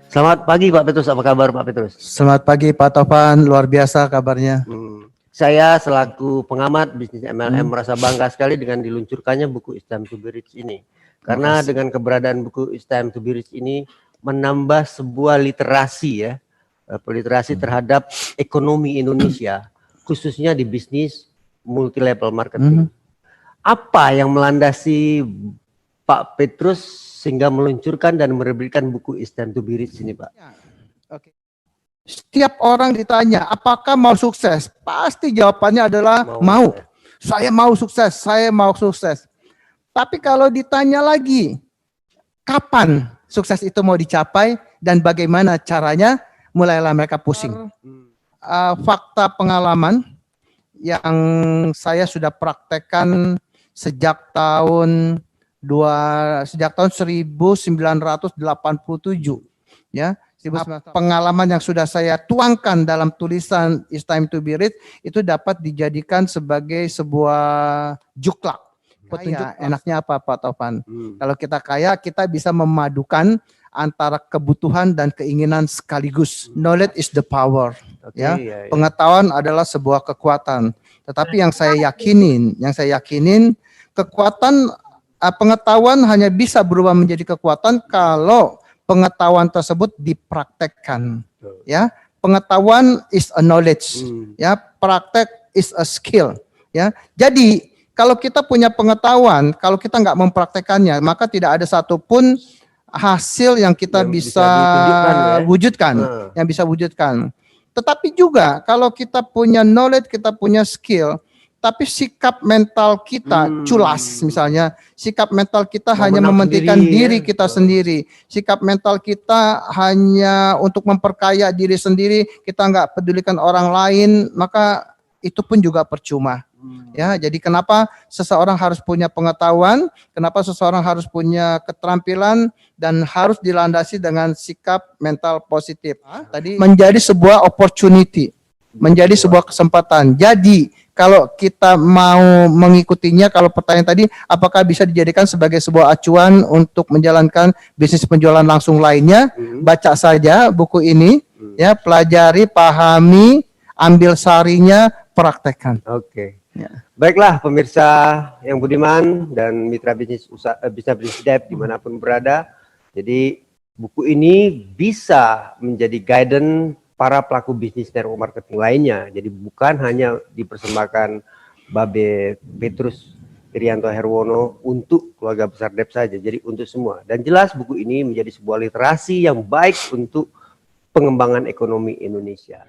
Selamat pagi Pak Petrus, apa kabar Pak Petrus? Selamat pagi Pak Tovan, luar biasa kabarnya. Saya selaku pengamat bisnis MLM merasa bangga sekali dengan diluncurkannya buku It's Time to Be Rich ini. Karena dengan keberadaan buku It's Time to Be Rich ini menambah sebuah literasi ya, literasi terhadap ekonomi Indonesia, khususnya di bisnis multi level marketing. Apa yang melandasi Pak Petrus sehingga meluncurkan dan menerbitkan buku It's Time to Be Rich ini, Pak? Oke. Setiap orang ditanya, apakah mau sukses? Pasti jawabannya adalah mau. Saya mau sukses, saya mau sukses. Tapi kalau ditanya lagi, kapan sukses itu mau dicapai dan bagaimana caranya, mulailah mereka pusing. Fakta pengalaman yang saya sudah praktekkan sejak tahun 1987 ya. Pengalaman yang sudah saya tuangkan dalam tulisan It's Time to Be Rich itu dapat dijadikan sebagai sebuah juklak. Petunjuk enaknya apa Pak Tovan? Kalau kita kaya, kita bisa memadukan antara kebutuhan dan keinginan sekaligus. Knowledge is the power. Ya, pengetahuan adalah sebuah kekuatan. Tetapi yang saya yakinin kekuatan pengetahuan hanya bisa berubah menjadi kekuatan kalau pengetahuan tersebut dipraktekkan. Ya, pengetahuan is a knowledge. Ya, praktek is a skill. Ya, jadi kalau kita punya pengetahuan, kalau kita nggak mempraktekannya, maka tidak ada satupun hasil yang kita bisa wujudkan, yang bisa wujudkan. Tetapi juga kalau kita punya knowledge, kita punya skill, tapi sikap mental kita culas, misalnya sikap mental kita hanya mementingkan diri kita sendiri, sikap mental kita hanya untuk memperkaya diri sendiri, kita nggak pedulikan orang lain, maka itu pun juga percuma. Ya, jadi kenapa seseorang harus punya pengetahuan, kenapa seseorang harus punya keterampilan dan harus dilandasi dengan sikap mental positif. Tadi menjadi sebuah opportunity, menjadi sebuah kesempatan. Jadi kalau kita mau mengikutinya, kalau pertanyaan tadi, apakah bisa dijadikan sebagai sebuah acuan untuk menjalankan bisnis penjualan langsung lainnya? Baca saja buku ini, ya, pelajari, pahami, ambil sarinya, praktekkan. Oke. Ya. Baiklah pemirsa yang budiman dan mitra bisnis bisnis Dev dimanapun berada. Jadi buku ini bisa menjadi guidance para pelaku bisnis network marketing lainnya. Jadi bukan hanya dipersembahkan Babe Petrus Irianto Herwono untuk keluarga besar Dev saja, jadi untuk semua. Dan jelas buku ini menjadi sebuah literasi yang baik untuk pengembangan ekonomi Indonesia.